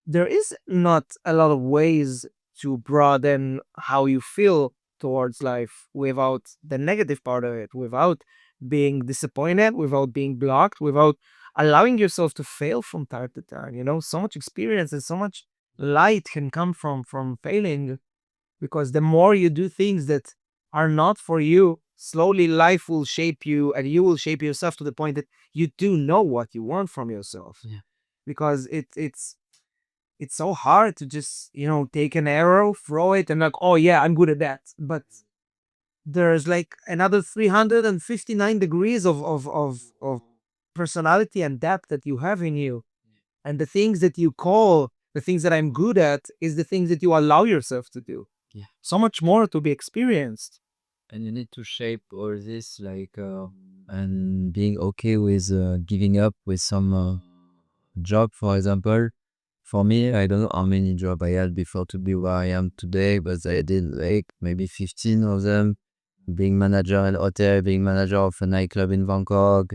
there is not a lot of ways to broaden how you feel towards life without the negative part of it, without being disappointed, without being blocked, without allowing yourself to fail from time to time. So much experience and so much light can come from failing, because the more you do things that are not for you, slowly life will shape you, and you will shape yourself to the point that you do know what you want from yourself. Yeah. Because it's so hard to just take an arrow, throw it, and like, oh yeah, I'm good at that. But there's like another 359 degrees of personality and depth that you have in you, and the things that you call the things that I'm good at is the things that you allow yourself to do. Yeah. So much more to be experienced. And you need to shape all this, like, and being okay with giving up with some job, for example. For me, I don't know how many jobs I had before to be where I am today, but I did like maybe 15 of them. Being manager in a hotel, being manager of a nightclub in Bangkok,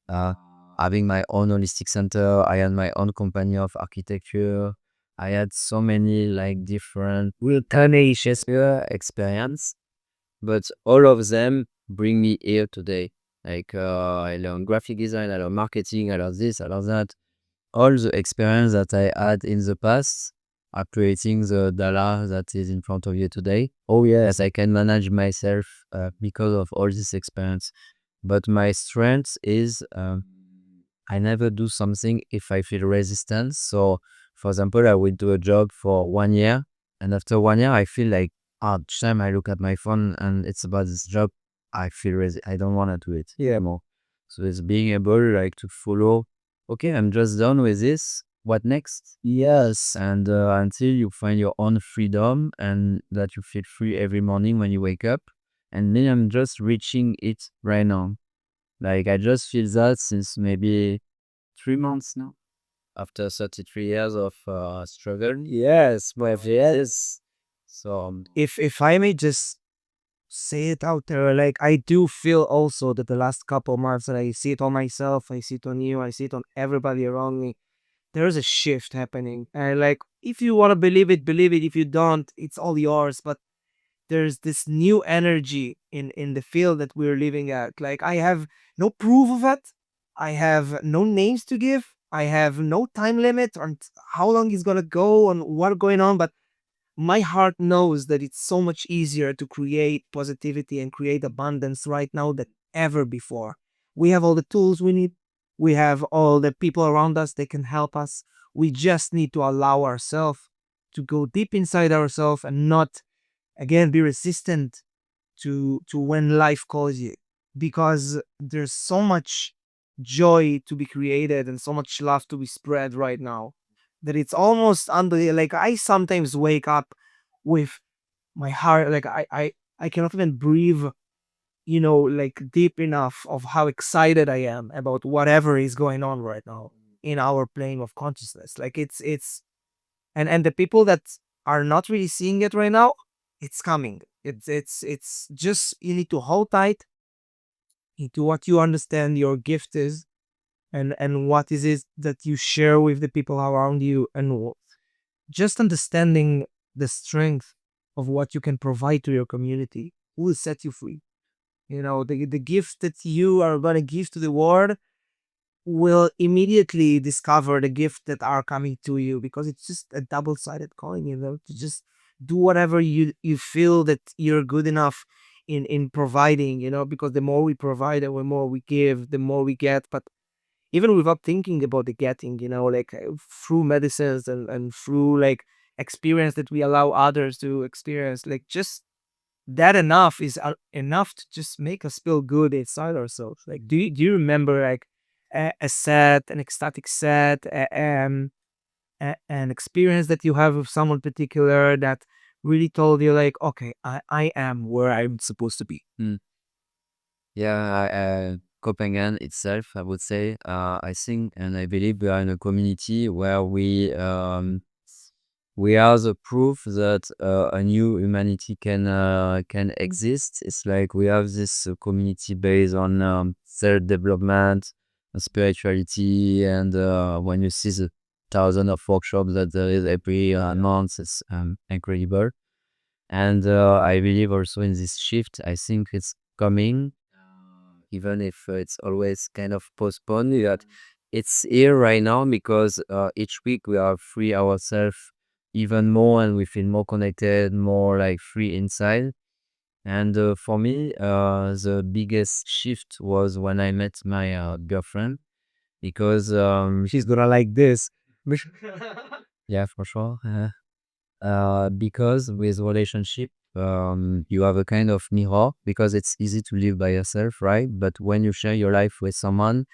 uh, having my own holistic center. I had my own company of architecture. I had so many like different real tenacious experience, but all of them bring me here today. Like, I learned graphic design, I learned marketing, I learned this, I learned that. All the experience that I had in the past are creating the Dalah that is in front of you today. Oh yes, I can manage myself because of all this experience. But my strength is I never do something if I feel resistance. So, for example, I will do a job for 1 year, and after 1 year, I feel like, oh, time I look at my phone and it's about this job. I feel I don't want to do it anymore. So it's being able like to follow. Okay, I'm just done with this. What next? Yes, and until you find your own freedom and that you feel free every morning when you wake up. And then I'm just reaching it right now. Like, I just feel that since maybe 3 months now. After 33 years of struggle. Yes, my yes. So, If I may just say it out there, like, I do feel also that the last couple months, and I see it on myself, I see it on you, I see it on everybody around me, there's a shift happening. And like, if you want to believe it, believe it. If you don't, it's all yours. But there's this new energy in the field that we're living at. Like, I have no proof of it. I have no names to give. I have no time limit on how long it's gonna go and what's going on. But my heart knows that it's so much easier to create positivity and create abundance right now than ever before. We have all the tools we need. We have all the people around us that can help us. We just need to allow ourselves to go deep inside ourselves and not, again, be resistant to when life calls you, because there's so much joy to be created and so much love to be spread right now that it's almost unbelievable. Like, I sometimes wake up with my heart, like, I cannot even breathe, like, deep enough of how excited I am about whatever is going on right now in our plane of consciousness. Like, it's and the people that are not really seeing it right now, it's coming. It's just, you need to hold tight into what you understand your gift is, and what is it that you share with the people around you, and just understanding the strength of what you can provide to your community will set you free. The gift that you are going to give to the world will immediately discover the gift that are coming to you, because it's just a double-sided coin, to just do whatever you feel that you're good enough in providing, because the more we provide and the more we give, the more we get. But even without thinking about the getting, like, through medicines and through like experience that we allow others to experience, like, just that enough is enough to just make us feel good inside ourselves. Like, do you remember like a set, an ecstatic set, an experience that you have with someone particular that really told you like, okay, I am where I'm supposed to be? yeah, Copenhagen itself, I would say. I think and I believe we are in a community where we are the proof that a new humanity can exist. It's like we have this community based on self-development, spirituality, and when you see the thousands of workshops that there is every month, it's incredible. And I believe also in this shift. I think it's coming, even if it's always kind of postponed. That it's here right now because each week we are free ourselves even more, and we feel more connected, more like free inside. And for me, the biggest shift was when I met my girlfriend because She's gonna like this. yeah, for sure. Because with relationship, you have a kind of mirror because it's easy to live by yourself, right? But when you share your life with someone,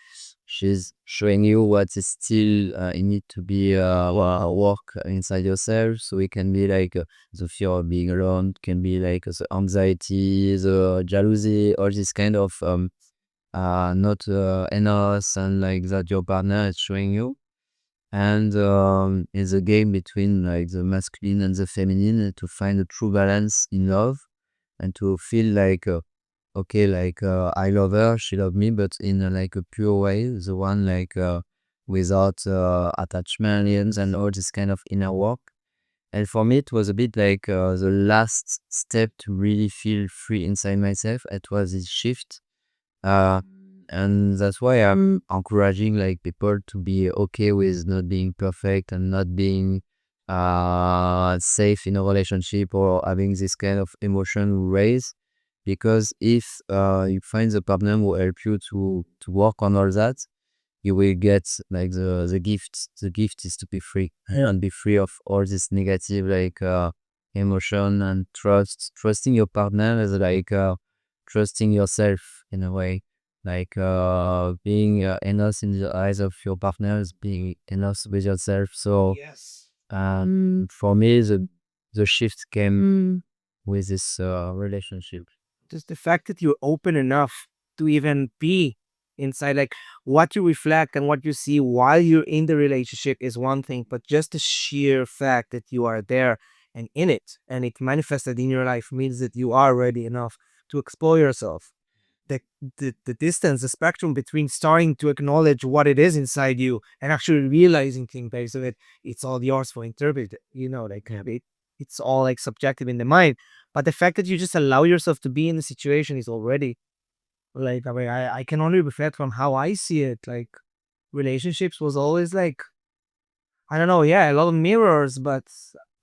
she's showing you what is still you need to be work inside yourself. So it can be like the fear of being alone, can be like the anxiety, the jealousy, all this kind of not enough and like that your partner is showing you. And it's a game between like the masculine and the feminine to find a true balance in love and to feel like okay, like I love her, she love me, but in like a pure way, the one like without attachment and all this kind of inner work. And for me it was a bit like the last step to really feel free inside myself. It was this shift, uh, and that's why I'm encouraging like people to be okay with not being perfect and not being safe in a relationship or having this kind of emotion raised. Because if you find the partner who help you to work on all that, you will get like the gift. The gift is to be free and be free of all this negative like emotion and trust. Trusting your partner is like trusting yourself in a way, like being enough in the eyes of your partner is being enough with yourself. So Yes. for me the shift came with this relationship. Just the fact that you're open enough to even be inside, like what you reflect and what you see while you're in the relationship is one thing, but just the sheer fact that you are there and in it and it manifested in your life means that you are ready enough to explore yourself. The distance, the spectrum between starting to acknowledge what it is inside you and actually realizing things based on it, it's all yours for interpret. Like it's all like subjective in the mind. But the fact that you just allow yourself to be in the situation is already like, I mean, I can only reflect from how I see it. Like relationships was always like, I don't know, yeah, a lot of mirrors, but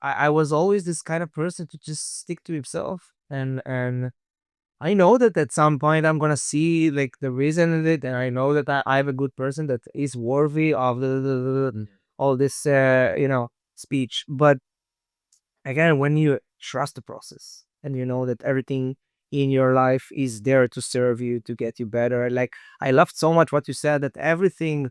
I was always this kind of person to just stick to himself. And I know that at some point I'm gonna see like the reason in it, and I know that I'm a good person that is worthy of all this, speech. But again, when you trust the process and you know that everything in your life is there to serve you, to get you better. Like I loved so much what you said, that everything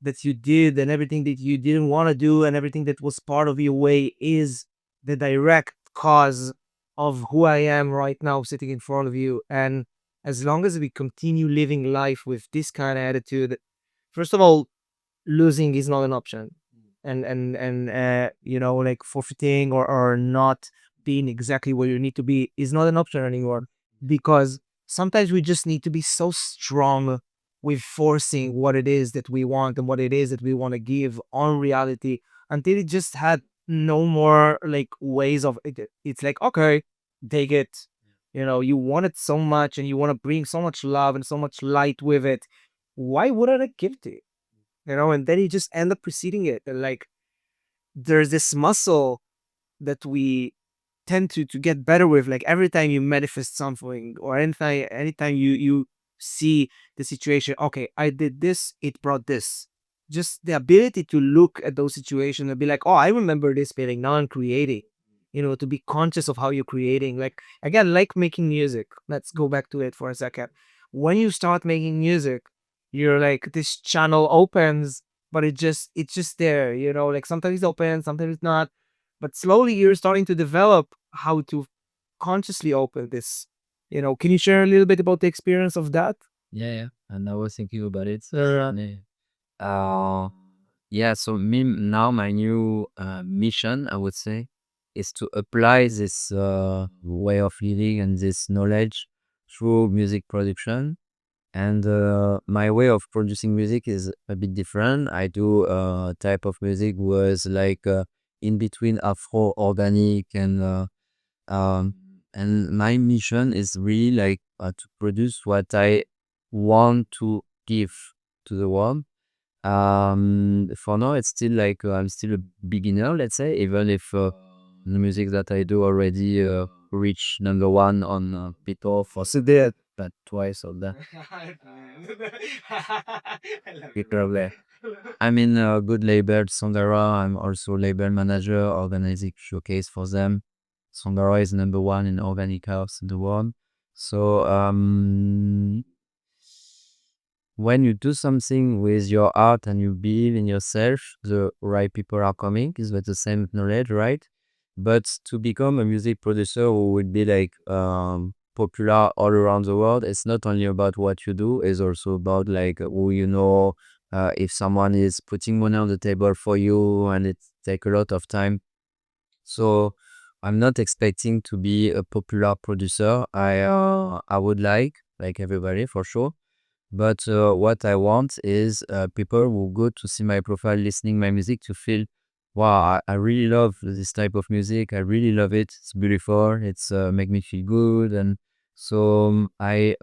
that you did and everything that you didn't want to do and everything that was part of your way is the direct cause of who I am right now sitting in front of you. And as long as we continue living life with this kind of attitude, first of all, losing is not an option. And like forfeiting or not being exactly where you need to be is not an option anymore, because sometimes we just need to be so strong with forcing what it is that we want and what it is that we want to give on reality until it just had no more like ways of it. It's like, okay, take it. You want it so much and you want to bring so much love and so much light with it. Why wouldn't I give to you? And then you just end up preceding it. And like there's this muscle that we tend to get better with. Like every time you manifest something or anytime you see the situation, okay, I did this, it brought this. Just the ability to look at those situations and be like, oh, I remember this feeling. Now I'm creating. To be conscious of how you're creating. Like again, like making music. Let's go back to it for a second. When you start making music, you're like this channel opens, but it's just there. Like sometimes it's open, sometimes it's not, but slowly you're starting to develop how to consciously open this. Can you share a little bit about the experience of that? Yeah, yeah. and I was thinking about it. Uh, yeah, so me now my new mission, I would say, is to apply this way of living and this knowledge through music production. And my way of producing music is a bit different. I do type of music was like in between Afro, organic, um, and my mission is really like to produce what I want to give to the world. For now, it's still like I'm still a beginner, let's say, even if the music that I do already reached number one on Beatles for CD, but twice or that. Probably. I'm in a good label, Sondara. I'm also label manager, organizing showcase for them. Sondara is number one in organic house in the world. So when you do something with your art and you believe in yourself, the right people are coming. Is that the same knowledge, right? But to become a music producer who would be like popular all around the world, it's not only about what you do, it's also about like who you know. If someone is putting money on the table for you, and it take a lot of time. So I'm not expecting to be a popular producer. I would like everybody for sure. But what I want is people who go to see my profile, listening my music, to feel, wow, I really love this type of music. I really love it. It's beautiful. It's make me feel good. And so I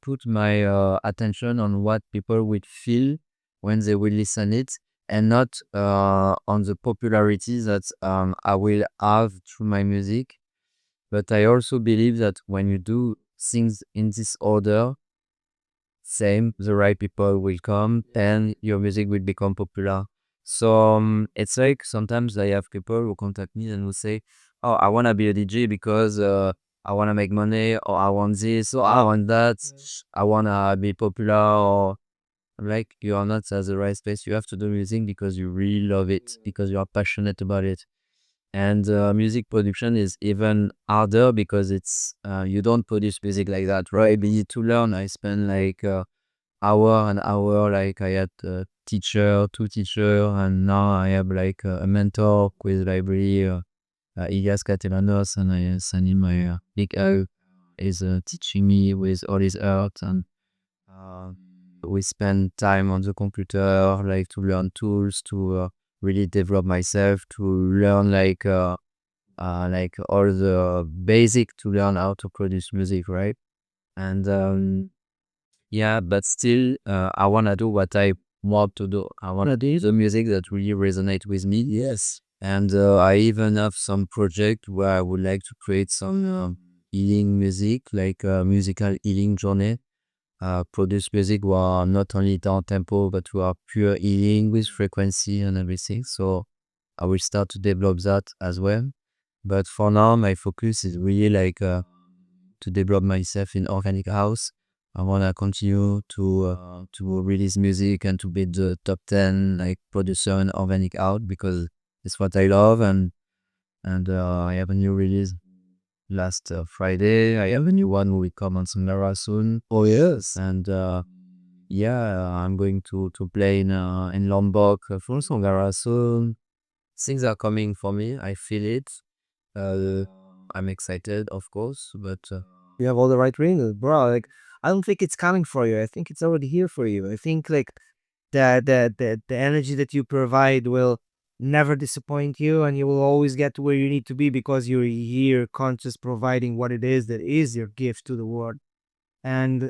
put my attention on what people would feel when they will listen it, and not on the popularity that I will have through my music. But I also believe that when you do things in this order, same, the right people will come and your music will become popular. So it's like sometimes I have people who contact me and will say, oh, I want to be a DJ because I want to make money, or I want this, or I want that, I want to be popular. Or I'm like, you are not at the right space. You have to do music because you really love it, because you are passionate about it. And music production is even harder because it's you don't produce music like that, right? You need to learn. I spend like hour and hour. Like I had a teacher, two teacher, and now I have like a mentor with library, Ilias Catelanos, and I send him my big O is teaching me with all his art. And uh, we spend time on the computer, like to learn tools, to really develop myself, to learn like all the basic to learn how to produce music, right? And yeah, but still, I wanna do what I want to do. I wanna do the music that really resonate with me. Yes. And I even have some project where I would like to create some healing music, like musical healing journey. Produce music who are not only down tempo, but who are pure healing with frequency and everything. So I will start to develop that as well. But for now, my focus is really like to develop myself in organic house. I wanna continue to release music and to be the top 10 like producer in organic out, because it's what I love. And I have a new release last Friday. I have a new one who will come on Sonora soon. Oh yes. And yeah, I'm going to play in Lombok for Songara soon. Things are coming for me. I feel it. Uh, I'm excited, of course, but You have all the right reasons, bro. Like, I don't think it's coming for you. I think it's already here for you. I think like the energy that you provide will never disappoint you, and you will always get to where you need to be because you're here, conscious, providing what it is that is your gift to the world. And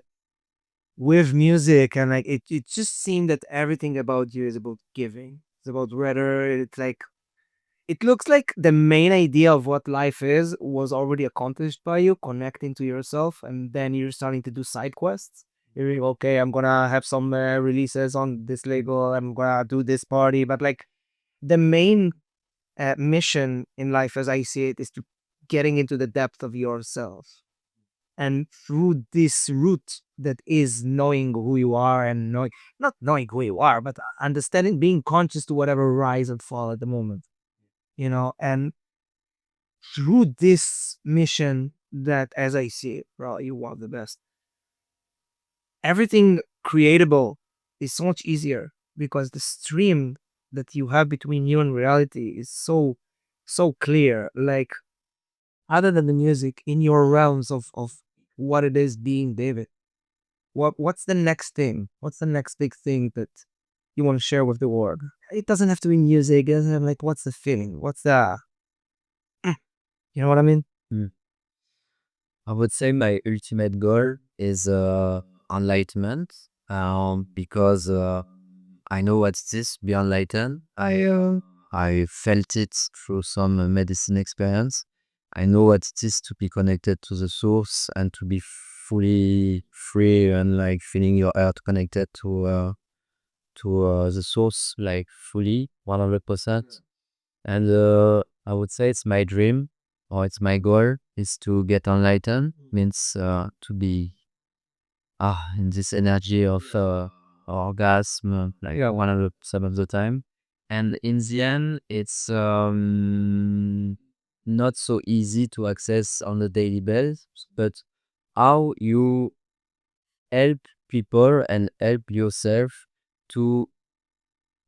with music, and like it just seemed that everything about you is about giving. It's about whether it's like it looks like the main idea of what life is was already accomplished by you, connecting to yourself, and then you're starting to do side quests. You're like, okay, I'm gonna have some releases on this label. I'm gonna do this party, but like the main mission in life, as I see it, is to getting into the depth of yourself, and through this route that is knowing who you are and knowing not knowing who you are, but understanding, being conscious to whatever rise and fall at the moment, and through this mission that, as I see it, bro, you want the best. Everything creatable is so much easier because the stream that you have between you and reality is so clear. Like, other than the music, in your realms of what it is being David, what's the next thing? What's the next big thing that you want to share with the world? It doesn't have to be music. It doesn't have, like, what's the feeling? What's the you know what I mean? Mm. I would say my ultimate goal is enlightenment. Because I know what it is be enlightened. I felt it through some medicine experience. I know what it is to be connected to the source and to be fully free and like feeling your heart connected to the source like fully 100%. And I would say it's my dream or it's my goal is to get enlightened means to be in this energy of orgasm like 100% of the time. And in the end it's not so easy to access on a daily basis, but how you help people and help yourself to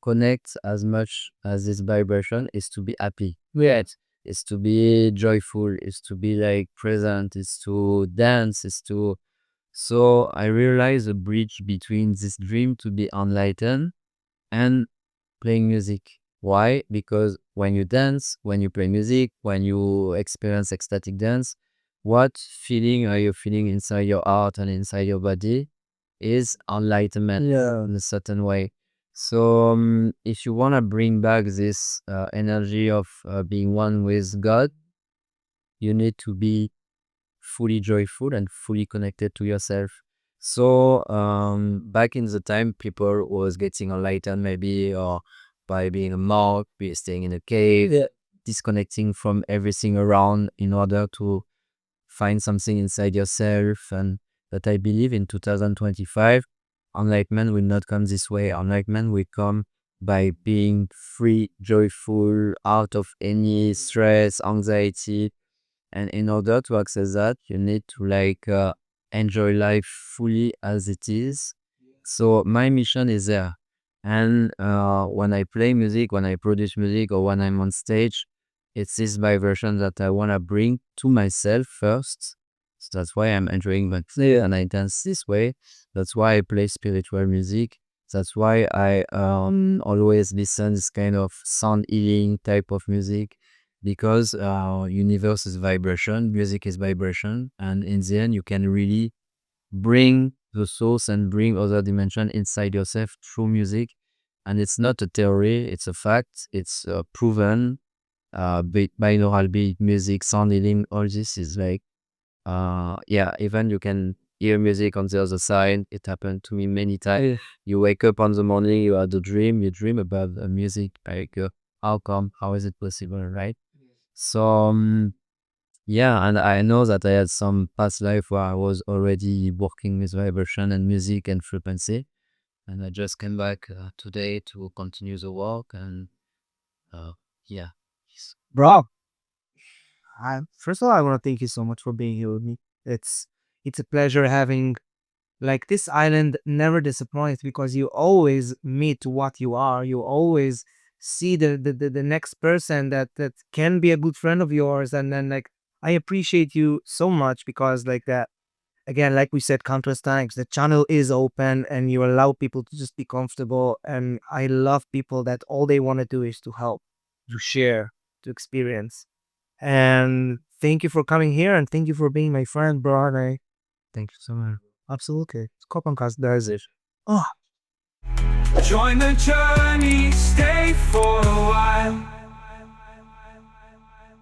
connect as much as this vibration is to be happy. Right. Is to be joyful, is to be like present, is to dance, is to so I realize a bridge between this dream to be enlightened and playing music. Why? Because when you dance, when you play music, when you experience ecstatic dance, what feeling are you feeling inside your heart and inside your body is enlightenment in a certain way. So if you want to bring back this energy of being one with God, you need to be fully joyful and fully connected to yourself. So back in the time, people was getting enlightened maybe or by being a monk, be staying in a cave, disconnecting from everything around in order to find something inside yourself. And that I believe in 2025, enlightenment will not come this way. Enlightenment will come by being free, joyful, out of any stress, anxiety. And in order to access that, you need to like enjoy life fully as it is. So my mission is there. And when I play music, when I produce music, or when I'm on stage, it's this vibration that I want to bring to myself first. So that's why I'm enjoying my play and I dance this way. That's why I play spiritual music. That's why I always listen this kind of sound healing type of music, because universe is vibration, music is vibration, and in the end you can really bring the source and bring other dimension inside yourself through music. And it's not a theory, it's a fact, it's proven. Binaural beat, music, sound healing, all this is like even you can hear music on the other side. It happened to me many times. You wake up on the morning, you had a dream, you dream about music, like how is it possible, right? So and I know that I had some past life where I was already working with vibration and music and frequency, and I just came back today to continue the work. And yeah, Bro, first of all, I want to thank you so much for being here with me. It's a pleasure having, like, this island never disappoints because you always meet what you are. You always see the next person that can be a good friend of yours, and then, like, I appreciate you so much because, like, that again, like we said countless times, the channel is open and you allow people to just be comfortable. And I love people that all they want to do is to help, to share, to experience. And thank you for coming here, and thank you for being my friend, bro. And thank you so much. absolutely, KohPhanCast does it. Oh. Join the journey, stay for a while.